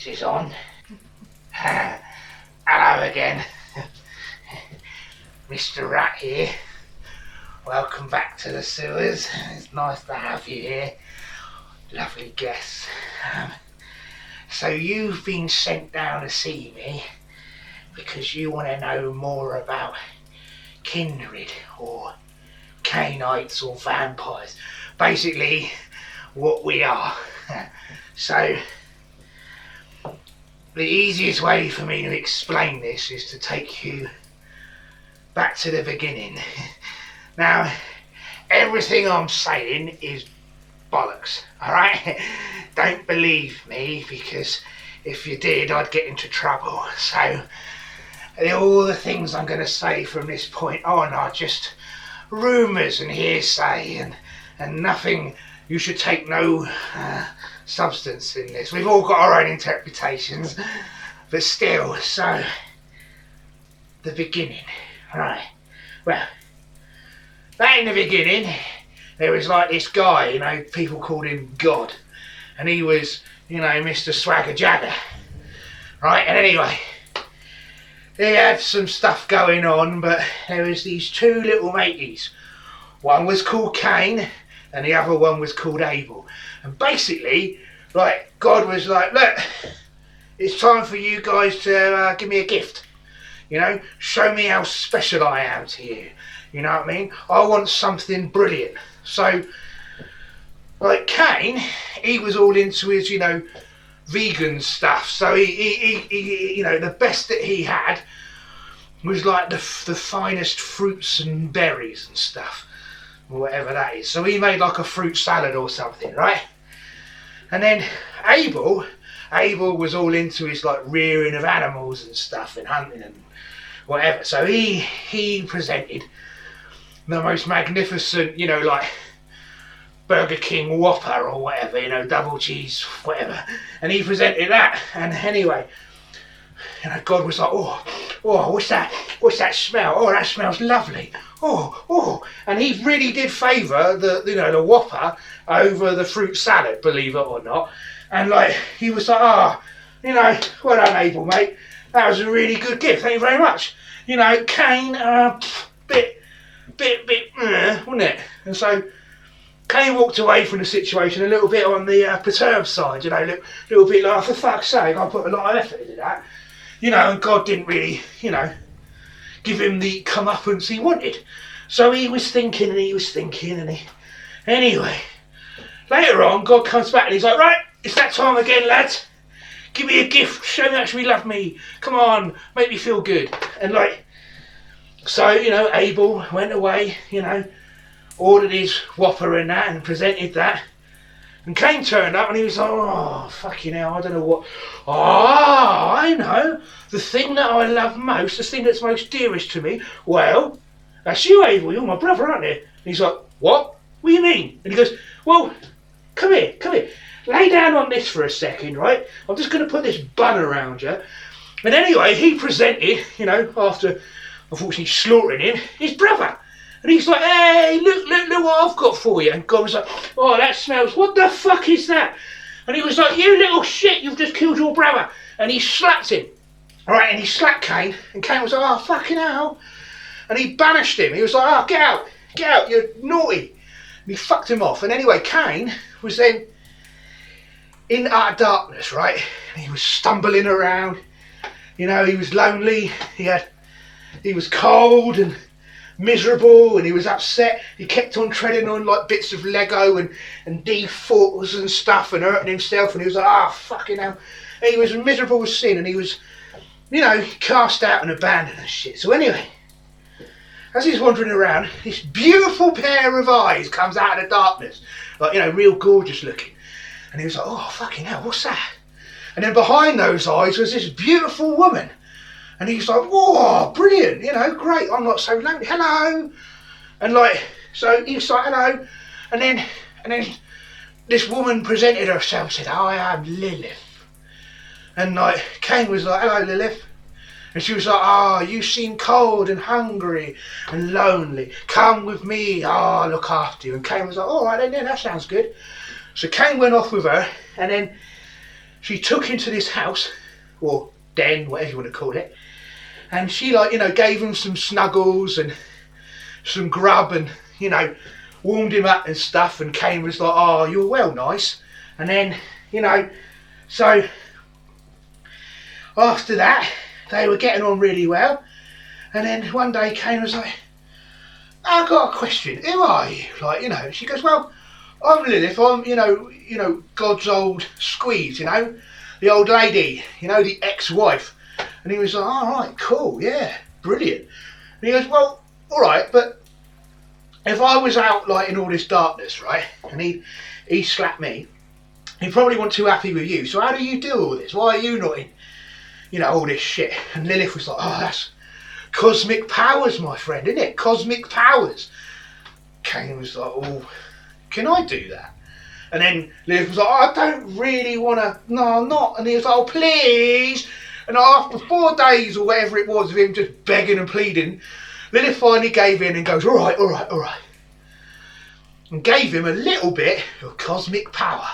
It is on. Hello again. Mr. Rat here. Welcome back to the sewers. It's nice to have you here. Lovely guests. So you've been sent down to see me because you want to know more about kindred or Cainites or vampires. Basically what we are. So the easiest way for me to explain this is to take you back to the beginning. Now, everything I'm saying is bollocks, alright? Don't believe me, because if you did, I'd get into trouble. So, all the things I'm going to say from this point on are just rumours and hearsay and nothing. You should take no substance in this. We've all got our own interpretations, but still. So, the beginning, right? Well, back in the beginning, there was like this guy, people called him God, and he was, Mr. Swagger Jagger, right? And anyway, he had some stuff going on, but there was these two little mateys. One was called Cain, and the other one was called Abel. And basically, God was like, look, it's time for you guys to give me a gift. Show me how special I am to you. You know what I mean? I want something brilliant. So, Cain, he was all into his, vegan stuff. So he the best that he had was like the finest fruits and berries and stuff, or whatever that is. So he made like a fruit salad or something, right? And then Abel was all into his rearing of animals and stuff and hunting and whatever. So he presented the most magnificent, Burger King Whopper or whatever, double cheese, whatever. And he presented that. And anyway, God was like, oh, what's that? What's that smell? Oh, that smells lovely. Oh. And he really did favour the Whopper over the fruit salad, believe it or not. And he was like, well done, Abel, mate. That was a really good gift. Thank you very much. Cain, bit, wasn't it? And so Cain walked away from the situation a little bit on the perturbed side, little bit like, for fuck's sake, I put a lot of effort into that. And God didn't really, give him the comeuppance he wanted. So he was thinking and anyway, later on, God comes back and he's like, right, it's that time again, lads. Give me a gift, show me how much you love me. Come on, make me feel good. And so, Abel went away, ordered his Whopper and that and presented that. And Cain turned up and he was like, oh, fucking hell, I don't know what. Oh, I know. The thing that I love most, the thing that's most dearest to me. Well, that's you, Abel. You're my brother, aren't you? And he's like, what? What do you mean? And he goes, well, come here. Lay down on this for a second, right? I'm just going to put this bun around you. And anyway, he presented, after unfortunately slaughtering him, his brother. And he's like, hey, look what I've got for you. And God was like, oh, that smells, what the fuck is that? And he was like, you little shit, you've just killed your brother. And he slapped him. All right, and he slapped Cain. And Cain was like, oh, fucking hell. And he banished him. He was like, oh, get out, you're naughty. And he fucked him off. And anyway, Cain was then in utter darkness, right? And he was stumbling around. He was lonely. He was cold and miserable, and he was upset. He kept on treading on bits of Lego and D4s and stuff and hurting himself, and he was like, fucking hell. And he was miserable with sin, and he was, cast out and abandoned and shit. So anyway, as he's wandering around, this beautiful pair of eyes comes out of the darkness, real gorgeous looking. And he was like, oh, fucking hell, what's that? And then behind those eyes was this beautiful woman. And he's like, whoa, brilliant, great, I'm not so lonely, hello. And so he was like, hello. And then this woman presented herself, said, I am Lilith. And Cain was like, hello, Lilith. And she was like, you seem cold and hungry and lonely. Come with me, I'll look after you. And Cain was like, all right then, that sounds good. So Cain went off with her, and then she took him to this house, or den, whatever you want to call it, and she, like, you know, gave him some snuggles and some grub and, you know, warmed him up and stuff. And Caine was like, oh, you're well nice. And then, you know, so after that, they were getting on really well. And then one day Caine was like, I've got a question, who are you? Like, you know, she goes, well, I'm Lilith, I'm, you know, God's old squeeze, you know, the old lady, you know, the ex-wife. And he was like, all right, cool, yeah, brilliant. And he goes, well, all right, but if I was out, like, in all this darkness, right, and he slapped me, he probably wasn't too happy with you. So how do you do all this? Why are you not in, you know, all this shit? And Lilith was like, oh, that's cosmic powers, my friend, isn't it? Cosmic powers. Caine was like, oh, can I do that? And then Lilith was like, oh, I don't really want to, no, I'm not. And he was like, oh, please. And after 4 days or whatever it was of him just begging and pleading, Lilith finally gave in and goes, all right, all right, all right. And gave him a little bit of cosmic power.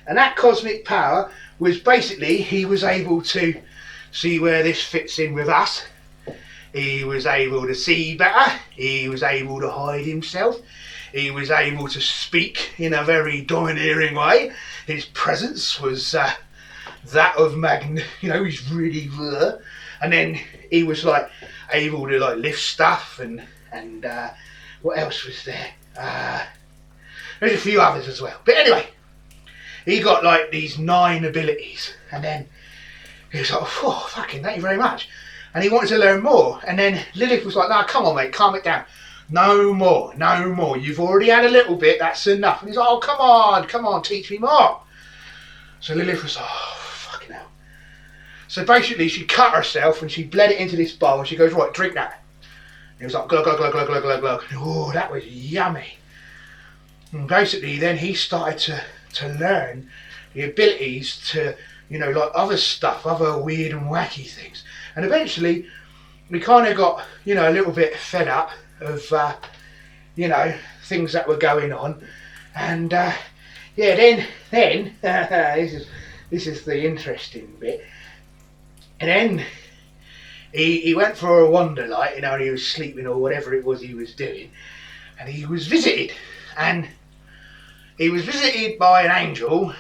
And that cosmic power was basically, he was able to see where this fits in with us. He was able to see better. He was able to hide himself. He was able to speak in a very domineering way. His presence was that of you know, he's really and then he was like able to like lift stuff and what else was there? There's a few others as well. But anyway, he got like these 9 abilities, and then he was like, oh, fucking thank you very much. And he wanted to learn more. And then Lilith was like, no, come on, mate, calm it down. No more, no more. You've already had a little bit, that's enough. And he's like, oh, come on, teach me more. So Lilith was like, oh, fucking hell. So basically she cut herself and she bled it into this bowl and she goes, right, drink that. And he was like, glug, glug, glug, glug, glug, glug, glug. Oh, that was yummy. And basically then he started to learn the abilities to, you know, like other stuff, other weird and wacky things. And eventually we kind of got, you know, a little bit fed up of, you know, things that were going on. And yeah, then this is the interesting bit. And then he went for a wander, like, you know, and he was sleeping or whatever it was he was doing. And he was visited. And he was visited by an angel,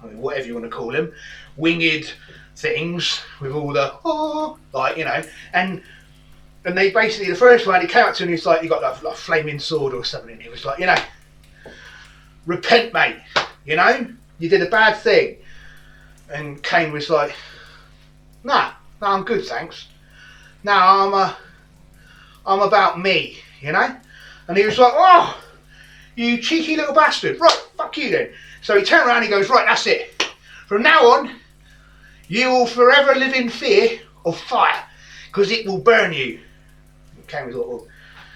I mean, whatever you want to call him, winged things with all the, oh, like, you know, and they basically, the first one, he came up to him, he was like, you got like a flaming sword or something, and he was like, you know, repent, mate, you know, you did a bad thing. And Caine was like, nah, I'm good, thanks. Nah, I'm about me, you know. And he was like, oh, you cheeky little bastard, right, fuck you then. So he turned around and he goes, right, that's it. From now on, you will forever live in fear of fire, because it will burn you. And Caine was like, well,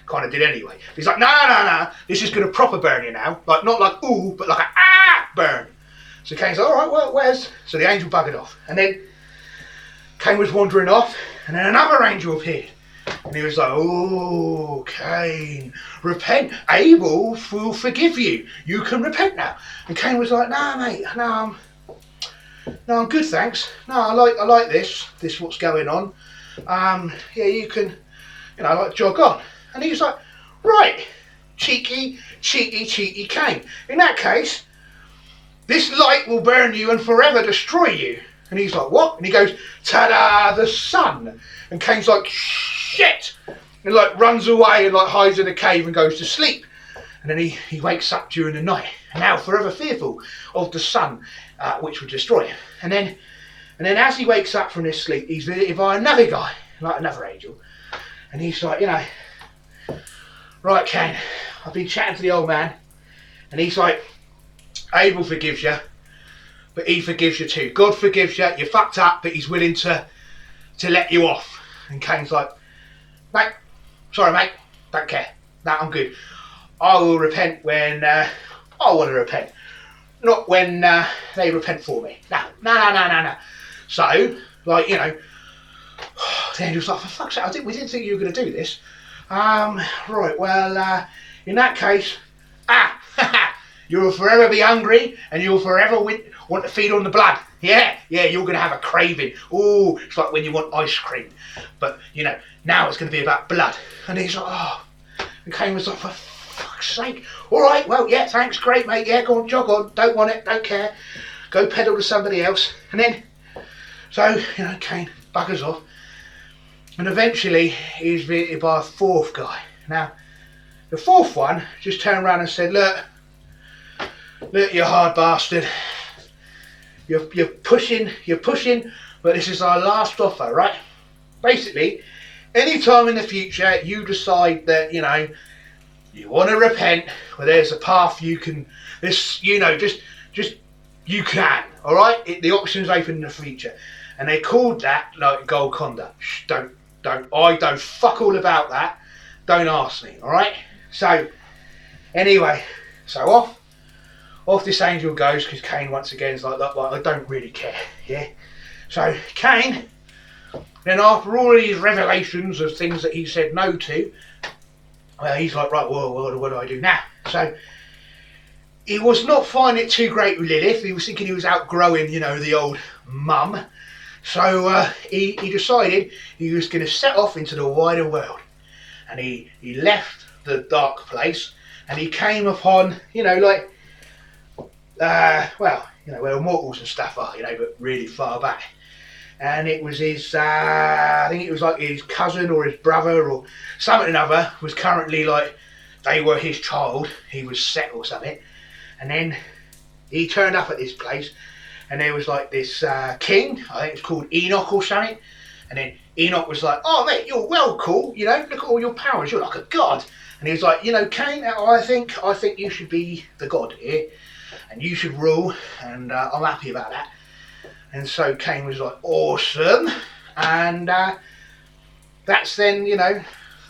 kind of did anyway. He's like, no, this is going to proper burn you now. Like, not like ooh, but like a burn. So Caine's like, all right, well, where's? So the angel buggered off. And then Caine was wandering off, and then another angel appeared. And he was like, oh, Caine, repent. Abel will forgive you. You can repent now. And Caine was like, nah, mate, no, I'm good, thanks. No, I like this what's going on. Yeah, you can, you know, like jog on. And he was like, right, cheeky Caine. In that case, this light will burn you and forever destroy you. And he's like, what? And he goes, ta-da, the sun. And Caine's like, shit. And like runs away and like hides in a cave and goes to sleep. And then he wakes up during the night, and now forever fearful of the sun, which would destroy him. And then as he wakes up from his sleep, he's visited by another guy, like another angel. And he's like, you know, right, Caine, I've been chatting to the old man. And he's like, Abel forgives you, but he forgives you too. God forgives you, you fucked up, but he's willing to let you off. And Caine's like, mate, sorry mate, don't care. No, I'm good. I will repent when I want to repent, not when they repent for me. No. So, like, you know, the angel's like, for fuck's sake, we didn't think you were going to do this. Right, well, in that case, you will forever be hungry and you will forever want to feed on the blood. Yeah, you're going to have a craving. Oh, it's like when you want ice cream. But, you know, now it's going to be about blood. And he's like, oh. And Caine was like, for fuck's sake. All right, well, yeah, thanks, great, mate. Yeah, go on, jog on. Don't want it, don't care. Go peddle to somebody else. And then, so, you know, Caine buggers off. And eventually, he's visited by a fourth guy. Now, the fourth one just turned around and said, look, you hard bastard. You're pushing, but this is our last offer, right? Basically, any time in the future you decide that, you know, you want to repent, well, there's a path you can, just you can, all right? The option's open in the future. And they called that, like, gold conduct. Shh, I don't fuck all about that. Don't ask me, all right? So, anyway, so off this angel goes, because Caine once again is like, I don't really care, yeah? So Caine, then after all these revelations of things that he said no to, well, he's like, right, well, what do I do now? So he was not finding it too great with Lilith. He was thinking he was outgrowing, you know, the old mum. So he decided he was going to set off into the wider world. And he left the dark place, and he came upon, you know, like, well, you know, where immortals and stuff are, you know, but really far back. And it was his, I think it was like his cousin or his brother or something or other was currently like, they were his child, he was set or something. And then he turned up at this place, and there was like this king, I think it's called Enoch or something. And then Enoch was like, oh mate, you're well cool, you know, look at all your powers, you're like a god. And he was like, you know, Caine, I think you should be the god here. And you should rule, and I'm happy about that. And so Caine was like, awesome. And that's then, you know,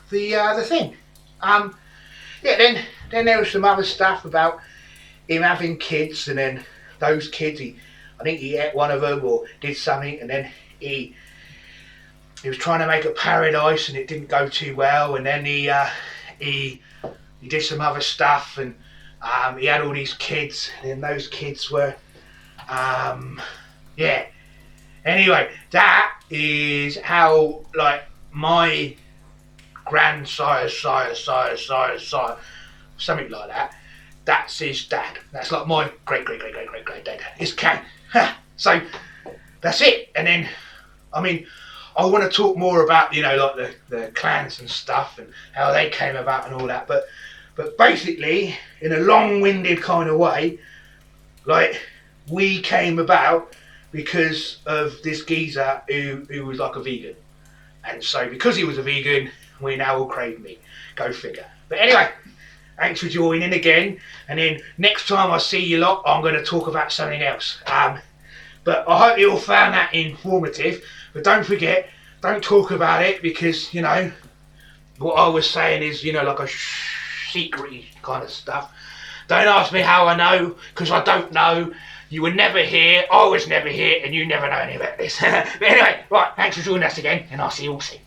the thing. Yeah, then there was some other stuff about him having kids, and then those kids, I think he ate one of them or did something, and then he was trying to make a paradise, and it didn't go too well, and then he did some other stuff, and he had all these kids, and then those kids were, yeah. Anyway, that is how, like, my grandsire, sire, something like that, that's his dad. That's like my great dad. It's Caine. So, that's it. And then, I mean, I want to talk more about, you know, like the clans and stuff, and how they came about and all that, but basically, in a long-winded kind of way, like, we came about because of this geezer who was like a vegan. And so because he was a vegan, we now all crave meat. Go figure. But anyway, thanks for joining again. And then next time I see you lot, I'm going to talk about something else. But I hope you all found that informative. But don't forget, don't talk about it, because, you know, what I was saying is, you know, like a secret kind of stuff. Don't ask me how I know, because I don't know. You were never here, I was never here, and you never know any about this. But anyway, right, thanks for joining us again, and I'll see you all soon.